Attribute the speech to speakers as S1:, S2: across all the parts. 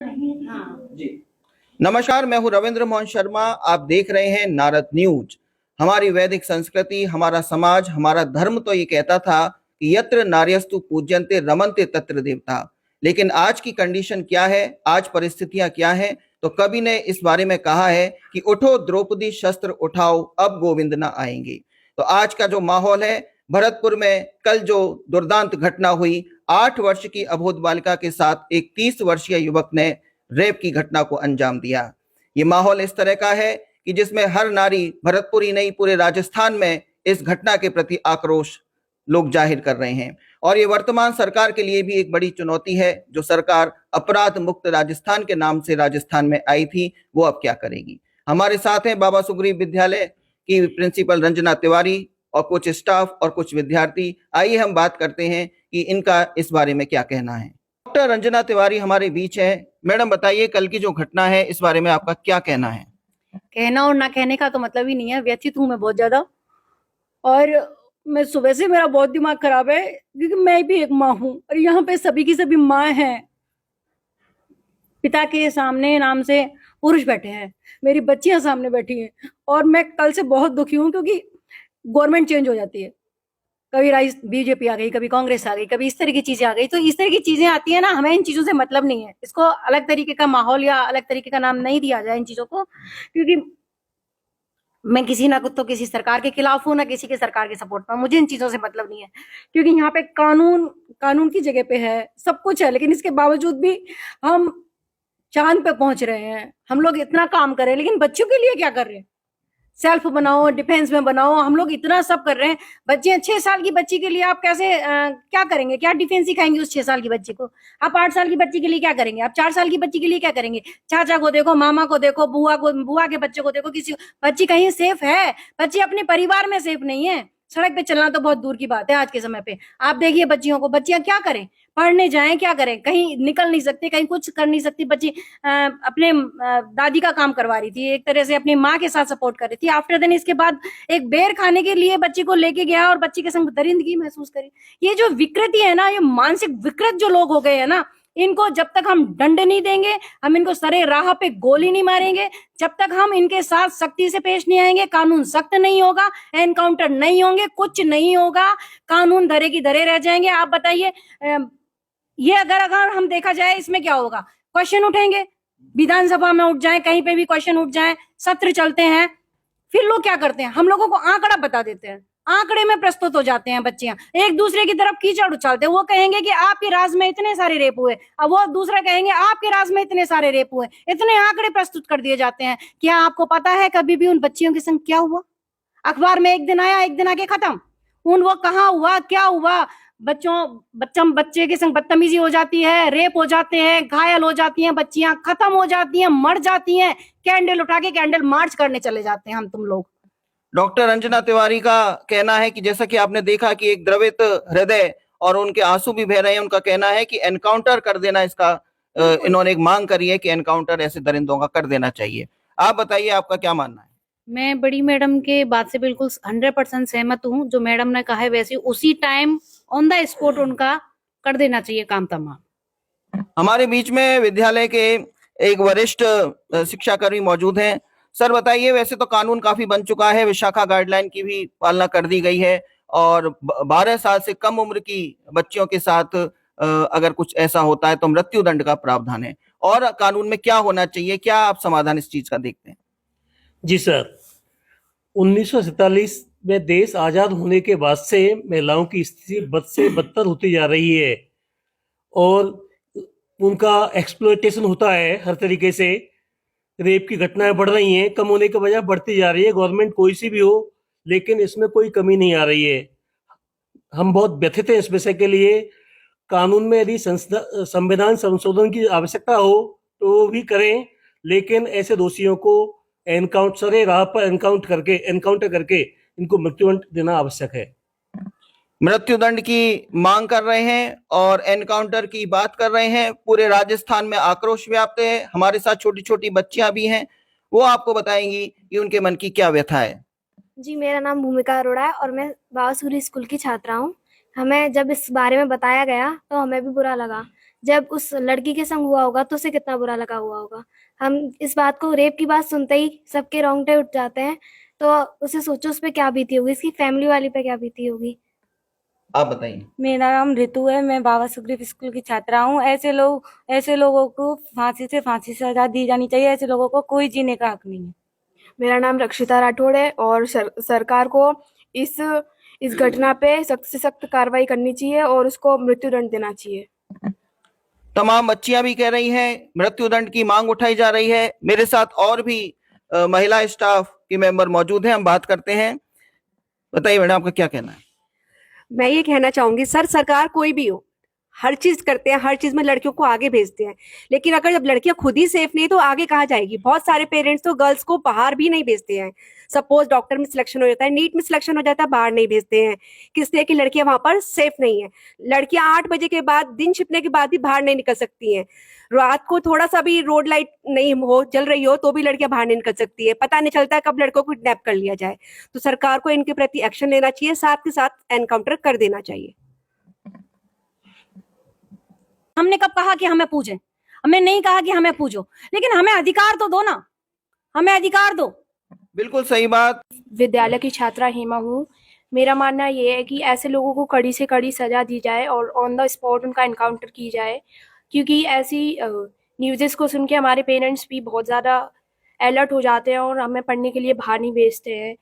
S1: जी नमस्कार, मैं हूं रविंद्र मोहन शर्मा। आप देख रहे हैं नारद न्यूज। हमारी वैदिक संस्कृति, हमारा समाज, हमारा धर्म तो ये कहता था कि यत्र नार्यस्तु पूज्यन्ते रमन्ते तत्र देवता। लेकिन आज की कंडीशन क्या है, आज परिस्थितियां क्या है, तो कवि ने इस बारे में कहा है कि उठो द्रौपदी शस्त्र उठाओ, अब गोविंद ना आएंगे। तो आज का जो माहौल है, भरतपुर में कल जो दुर्दांत घटना हुई, 8 वर्ष की अबोध बालिका के साथ एक 30 वर्षीय युवक ने रेप की घटना को अंजाम दिया। ये माहौल इस तरह का है कि जिसमें हर नारी, भरतपुर ही नहीं पूरे राजस्थान में इस घटना के प्रति आक्रोश लोग जाहिर कर रहे हैं। और ये वर्तमान सरकार के लिए भी एक बड़ी चुनौती है। जो सरकार अपराध मुक्त राजस्थान के नाम से राजस्थान में आई थी, वो अब क्या करेगी। हमारे साथ हैं बाबा सुग्रीव विद्यालय की प्रिंसिपल रंजना तिवारी और कुछ स्टाफ और कुछ विद्यार्थी। आइए हम बात करते हैं कि इनका इस बारे में क्या कहना है। डॉक्टर रंजना तिवारी हमारे बीच है। मैडम बताइए, कल की जो घटना है इस बारे में आपका क्या कहना है।
S2: कहना और ना कहने का तो मतलब ही नहीं है। व्यथित हूं मैं बहुत ज्यादा, और मैं सुबह से मेरा बहुत दिमाग खराब है क्योंकि मैं भी एक माँ हूं और यहाँ पे सभी की सभी माँ हैं। पिता के सामने नाम से पुरुष बैठे हैं, मेरी बच्चियां सामने बैठी हैं और मैं कल से बहुत दुखी हूँ क्योंकि गवर्नमेंट चेंज हो जाती है। कभी बीजेपी आ गई, कभी कांग्रेस आ गई, कभी इस तरह की चीजें आ गई। तो इस तरह की चीजें आती है ना, हमें इन चीजों से मतलब नहीं है। इसको अलग तरीके का माहौल या अलग तरीके का नाम नहीं दिया जाए इन चीजों को, क्योंकि मैं किसी ना तो किसी सरकार के खिलाफ हूं, ना किसी के सरकार के सपोर्ट में। मुझे इन चीजों से मतलब नहीं है क्योंकि यहाँ पे कानून की जगह पे है, सब कुछ है, लेकिन इसके बावजूद भी हम चांद पे पहुंच रहे हैं। हम लोग इतना काम कर रहे हैं, लेकिन बच्चों के लिए क्या कर रहे हैं? सेल्फ बनाओ, डिफेंस में बनाओ, हम लोग इतना सब कर रहे हैं। बच्चे 6 साल की बच्ची के लिए आप कैसे क्या करेंगे? क्या डिफेंस सिखाएंगे उस 6 साल की बच्ची को? आप 8 साल की बच्ची के लिए क्या करेंगे? आप 4 साल की बच्ची के लिए क्या करेंगे? चाचा को देखो, मामा को देखो, बुआ के बच्चे को देखो। किसी बच्ची कहीं सेफ है? बच्ची अपने परिवार में सेफ नहीं है। सड़क पे चलना तो बहुत दूर की बात है आज के समय पे। आप देखिए बच्चियों को, बच्चियां क्या करें? पढ़ने जाएं, क्या करें? कहीं निकल नहीं सकते, कहीं कुछ कर नहीं सकती बच्ची। अपने दादी का काम करवा रही थी, एक तरह से अपनी माँ के साथ सपोर्ट कर रही थी। आफ्टर देन इसके बाद एक बेर खाने के लिए बच्ची को लेके गया और बच्ची के संग दरिंदगी महसूस करी। ये जो विकृति है ना, ये मानसिक विकृत जो लोग हो गए हैं ना, इनको जब तक हम दंड नहीं देंगे, हम इनको सरे राह पे गोली नहीं मारेंगे, जब तक हम इनके साथ सख्ती से पेश नहीं आएंगे, कानून सख्त नहीं होगा, एनकाउंटर नहीं होंगे, कुछ नहीं होगा, कानून धरे की धरे रह जाएंगे। आप बताइए, ये अगर हम देखा जाए, इसमें क्या होगा? क्वेश्चन उठेंगे, विधानसभा में उठ जाए, कहीं पे भी क्वेश्चन उठ जाए, सत्र चलते हैं, फिर लोग क्या करते हैं? हम लोगों को आंकड़ा बता देते हैं, आंकड़े में प्रस्तुत हो जाते हैं बच्चियां, एक दूसरे की तरफ कीचड़ उछालते हैं। वो कहेंगे कि आपके राज में इतने सारे रेप हुए, अब वो दूसरा कहेंगे आपके राज में इतने सारे रेप हुए। इतने आंकड़े प्रस्तुत कर दिए जाते हैं। क्या आपको पता है कभी भी उन बच्चियों के संग क्या हुआ? अखबार में एक दिन आया, एक दिन आके खत्म। उन वो कहाँ हुआ, क्या हुआ? बच्चे के संग बदतमीजी हो जाती है, रेप हो जाते हैं, घायल हो जाती हैं बच्चियां, खत्म हो जाती हैं, मर जाती हैं। कैंडल उठा के कैंडल मार्च करने चले जाते हैं हम तुम लोग।
S1: डॉक्टर रंजना तिवारी का कहना है कि जैसा कि आपने देखा कि एक द्रवित हृदय और उनके आंसू भी बह रहे हैं। उनका कहना है कि एनकाउंटर कर देना, इसका इन्होंने एक मांग करी है कि एनकाउंटर ऐसे दरिंदों का कर देना चाहिए। आप बताइए, आपका क्या मानना है।
S2: मैं बड़ी मैडम के बात से बिल्कुल 100% सहमत हूँ। जो मैडम ने कहा है वैसे उसी टाइम ऑन द स्पॉट उनका कर देना चाहिए काम तमाम।
S1: हमारे बीच में विद्यालय के एक वरिष्ठ शिक्षाकर्मी मौजूद हैं। सर बताइए, वैसे तो कानून काफी बन चुका है, विशाखा गाइडलाइन की भी पालना कर दी गई है और 12 साल से कम उम्र की बच्चियों के साथ अगर कुछ ऐसा होता है तो मृत्यु दंड का प्रावधान है। और कानून में क्या होना चाहिए, क्या आप समाधान इस चीज का देखते हैं।
S3: जी सर, 1947 में देश आजाद होने के बाद से महिलाओं की स्थिति बद से बदतर होती जा रही है और उनका एक्सप्लॉयटेशन होता है हर तरीके से। रेप की घटनाएं बढ़ रही हैं, कम होने के बजाय बढ़ती जा रही है। गवर्नमेंट कोई सी भी हो, लेकिन इसमें कोई कमी नहीं आ रही है। हम बहुत व्यथित हैं इस विषय के लिए। कानून में यदि संविधान संशोधन की आवश्यकता हो तो वो भी करें, लेकिन ऐसे दोषियों को एनकाउंटर राह पर एनकाउंटर करके इनको मृत्युदंड देना आवश्यक है।
S1: मृत्युदंड की मांग कर रहे हैं और एनकाउंटर की बात कर रहे हैं। पूरे राजस्थान में आक्रोश व्याप्त है। हमारे साथ छोटी छोटी बच्चियां भी हैं, वो आपको बताएंगी कि उनके मन की क्या व्यथा है।
S4: जी, मेरा नाम भूमिका अरोड़ा है और मैं बाबा सूरी स्कूल की छात्रा हूँ। हमें जब इस बारे में बताया गया तो हमें भी बुरा लगा। जब उस लड़की के संग हुआ होगा तो उसे कितना बुरा लगा हुआ होगा। हम इस बात को, रेप की बात सुनते ही सबके रोंगटे उठ जाते हैं। तो उसे सोचो उस पे क्या बीती होगी, इसकी फैमिली वाली पे क्या बीती होगी।
S1: आप बताइए।
S2: मेरा नाम ऋतु है, मैं बाबा सुग्रीव स्कूल की छात्रा हूँ। ऐसे लोगों को फांसी से सजा दी जानी चाहिए। ऐसे लोगों को कोई जीने का हक नहीं है।
S5: मेरा नाम रक्षिता राठौड़ है और सरकार को इस घटना पे सख्त से सख्त कार्रवाई करनी चाहिए और उसको मृत्युदंड देना चाहिए।
S1: तमाम बच्चियां भी कह रही हैं, मृत्युदंड की मांग उठाई जा रही है। मेरे साथ और भी महिला स्टाफ के मेंबर मौजूद हैं, हम बात करते हैं। बताइए मैडम, आपका क्या कहना है?
S6: मैं ये कहना चाहूंगी सर, सरकार कोई भी हो, हर चीज करते हैं, हर चीज में लड़कियों को आगे भेजते हैं, लेकिन अगर जब लड़कियां खुद ही सेफ नहीं तो आगे कहाँ जाएगी। बहुत सारे पेरेंट्स तो गर्ल्स को बाहर भी नहीं भेजते हैं। सपोज डॉक्टर में सिलेक्शन हो जाता है, नीट में सिलेक्शन हो जाता है, बाहर नहीं भेजते हैं, किस लिए कि लड़कियां वहां पर सेफ नहीं है। लड़कियां 8 बजे के बाद, दिन छिपने के बाद भी बाहर नहीं निकल सकती हैं। रात को थोड़ा सा भी रोड लाइट नहीं हो, जल रही हो, तो भी लड़कियां बाहर नहीं निकल सकती है। पता नहीं चलता है कब लड़कों को किडनैप कर लिया जाए। तो सरकार को इनके प्रति एक्शन लेना चाहिए, साथ के साथ एनकाउंटर कर देना चाहिए।
S2: हमने कब कहा कि हमें पूजें? हमें नहीं कहा कि हमें पूजो, लेकिन हमें अधिकार तो दो ना, हमें अधिकार दो।
S1: बिल्कुल सही बात।
S5: विद्यालय की छात्रा हेमा हूँ। मेरा मानना ये है कि ऐसे लोगों को कड़ी से कड़ी सजा दी जाए और ऑन द स्पॉट उनका एनकाउंटर की जाए, क्योंकि ऐसी न्यूज़ेस को सुन के हमारे पेरेंट्स भी बहुत ज़्यादा अलर्ट हो जाते हैं और हमें पढ़ने के लिए बाहर नहीं भेजते हैं।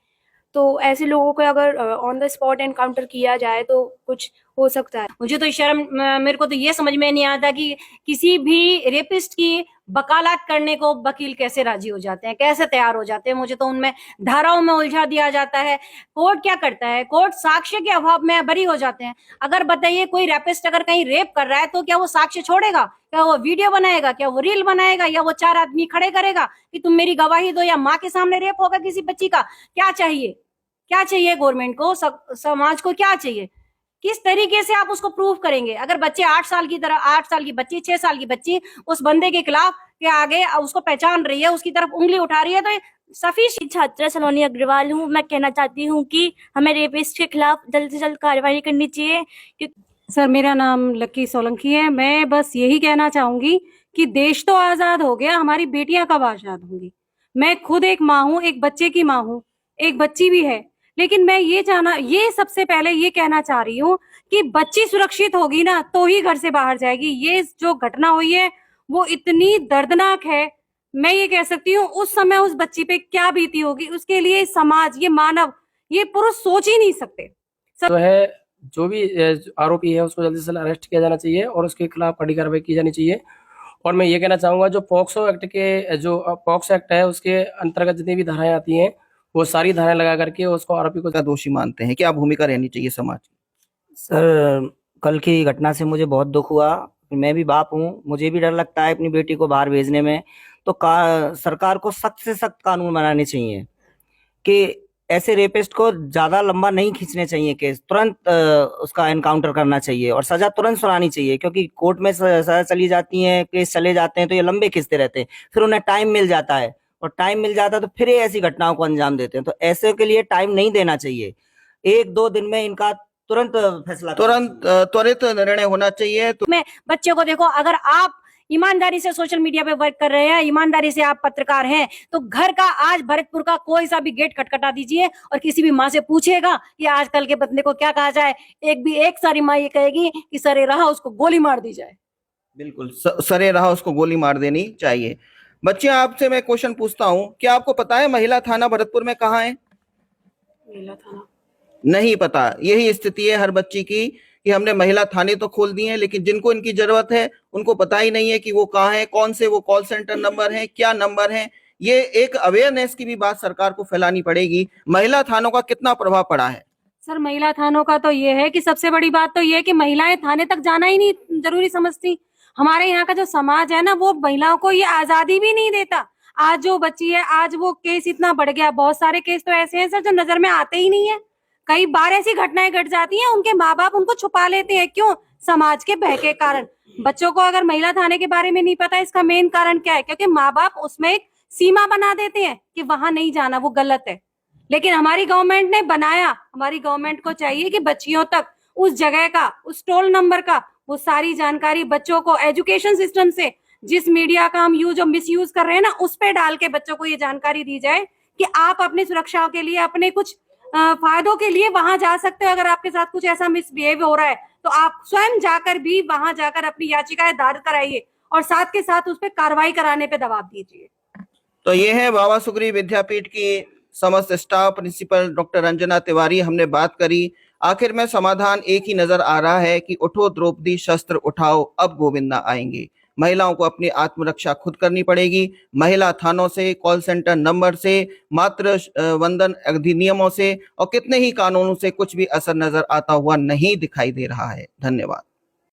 S5: तो ऐसे लोगों को अगर ऑन द स्पॉट एनकाउंटर किया जाए तो कुछ हो सकता है।
S2: मुझे तो शर्म, मेरे को तो ये समझ में नहीं आता कि किसी भी रेपिस्ट की वकालत करने को वकील कैसे राजी हो जाते हैं, कैसे तैयार हो जाते हैं। मुझे तो उनमें धाराओं में उलझा दिया जाता है। कोर्ट क्या करता है? कोर्ट साक्ष्य के अभाव में बरी हो जाते हैं। अगर बताइए, कोई रेपिस्ट अगर कहीं रेप कर रहा है तो क्या वो साक्ष्य छोड़ेगा? क्या वो वीडियो बनाएगा? क्या वो रील बनाएगा? या वो 4 आदमी खड़े करेगा कि तुम मेरी गवाही दो? या माँ के सामने रेप होगा किसी बच्ची का? क्या चाहिए? क्या चाहिए गवर्नमेंट को, समाज को क्या चाहिए? किस तरीके से आप उसको प्रूव करेंगे? अगर बच्चे 8 साल की तरह, 8 साल की बच्ची, 6 साल की बच्ची उस बंदे के खिलाफ के आगे उसको पहचान रही है, उसकी तरफ उंगली उठा रही है, तो सफिशिएंट।
S7: छात्रा सलोनी अग्रवाल हूँ। मैं कहना चाहती हूँ कि हमें रेपिस्ट के खिलाफ जल्द से जल्द कार्रवाई करनी चाहिए।
S2: सर, मेरा नाम लक्की सोलंकी है। मैं बस यही कहना चाहूंगी कि देश तो आजाद हो गया, हमारी बेटियां कब आजाद होंगी? मैं खुद एक माँ हूँ, एक बच्चे की माँ हूँ, एक बच्ची भी है। लेकिन मैं ये सबसे पहले ये कहना चाह रही हूँ कि बच्ची सुरक्षित होगी ना तो ही घर से बाहर जाएगी। ये जो घटना हुई है वो इतनी दर्दनाक है। मैं ये कह सकती हूँ उस समय उस बच्ची पे क्या बीती होगी, उसके लिए समाज, ये मानव, ये पुरुष सोच ही नहीं सकते।
S8: जो है, जो भी आरोपी है उसको जल्दी से जल्द अरेस्ट किया जाना चाहिए और उसके खिलाफ कड़ी कार्रवाई की जानी चाहिए। और मैं ये कहना चाहूंगा, जो पॉक्सो एक्ट है उसके अंतर्गत जितनी भी धाराएं आती हैं वो सारी धाराएं लगा करके उसको, आरोपी को
S1: दोषी मानते हैं, क्या भूमिका रहनी चाहिए समाज की?
S9: सर, कल की घटना से मुझे बहुत दुख हुआ। मैं भी बाप हूँ, मुझे भी डर लगता है अपनी बेटी को बाहर भेजने में। तो सरकार को सख्त से सख्त कानून बनाने चाहिए कि ऐसे रेपिस्ट को ज्यादा लंबा नहीं खींचने चाहिए केस, तुरंत उसका एनकाउंटर करना चाहिए और सजा तुरंत सुनानी चाहिए। क्योंकि कोर्ट में सजा चली जाती है, केस चले जाते हैं तो ये लंबे खींचते रहते हैं, फिर उन्हें टाइम मिल जाता है और टाइम मिल जाता है तो फिर ये ऐसी घटनाओं को अंजाम देते हैं। तो ऐसे के लिए टाइम नहीं देना चाहिए। 1-2 दिन में इनका तुरंत फैसला,
S1: त्वरित निर्णय होना चाहिए। तो
S2: मैं बच्चे को देखो, अगर आप ईमानदारी से सोशल मीडिया पे वर्क कर रहे हैं, ईमानदारी से आप पत्रकार हैं, तो घर का आज भरतपुर का कोई सा भी गेट खटखटा दीजिए और किसी भी माँ से पूछेगा कि आजकल के बंदे को क्या कहा जाए, एक सारी माँ ये कहेगी कि सरे रहा उसको गोली मार दी जाए।
S1: बिल्कुल, सरे रहा उसको गोली मार देनी चाहिए। बच्चियां, आपसे मैं क्वेश्चन पूछता हूँ, क्या आपको पता है महिला थाना भरतपुर में कहाँ है?
S5: महिला थाना
S1: नहीं पता। यही स्थिति है हर बच्ची की कि हमने महिला थाने तो खोल दिए हैं, लेकिन जिनको इनकी जरूरत है उनको पता ही नहीं है कि वो कहाँ है, कौन से वो कॉल सेंटर नंबर है, क्या नंबर है। ये एक अवेयरनेस की भी बात सरकार को फैलानी पड़ेगी। महिला थानों का कितना प्रभाव पड़ा है?
S2: सर, महिला थानों का तो ये है कि सबसे बड़ी बात तो ये है कि महिलाएं थाने तक जाना ही नहीं जरूरी समझती। हमारे यहाँ का जो समाज है ना, वो महिलाओं को ये आजादी भी नहीं देता। आज जो बच्ची है, आज वो केस इतना बढ़ गया। बहुत सारे केस तो ऐसे हैं सर जो नजर में आते ही नहीं है। कई बार ऐसी घटनाएं घट जाती हैं, उनके माँ बाप उनको छुपा लेते हैं। क्यों? समाज के भय के कारण। बच्चों को अगर महिला थाने के बारे में नहीं पता, इसका मेन कारण क्या है? क्योंकि माँ बाप उसमें एक सीमा बना देते हैं कि वहां नहीं जाना, वो गलत है। लेकिन हमारी गवर्नमेंट ने बनाया, हमारी गवर्नमेंट को चाहिए कि बच्चियों तक उस जगह का, उस टोल नंबर का
S6: वो सारी जानकारी बच्चों को एजुकेशन सिस्टम से, जिस मीडिया का हम यूज और मिसयूज कर रहे हैं ना, उस पे डाल के बच्चों को ये जानकारी दी जाए कि आप अपनी सुरक्षा के लिए, अपने कुछ फायदों के लिए वहां जा सकते हो। अगर आपके साथ कुछ ऐसा मिसबिहेव हो रहा है तो आप स्वयं जाकर भी वहां जाकर अपनी याचिकाएं दायर कराइए और साथ के साथ उस पर कार्रवाई कराने पे दबाव दीजिए।
S1: तो ये है बाबा सुग्रीव विद्यापीठ की समस्त staff, principal doctor Ranjana Tiwari. हमने बात करी, आखिर में समाधान एक ही नजर आ रहा है कि उठो द्रौपदी शस्त्र उठाओ, अब गोविंद ना आएंगे। महिलाओं को अपनी आत्मरक्षा खुद करनी पड़ेगी। महिला थानों से, कॉल सेंटर नंबर से, मातृ वंदन अधिनियमों से और कितने ही कानूनों से कुछ भी असर नजर आता हुआ नहीं दिखाई दे रहा है। धन्यवाद।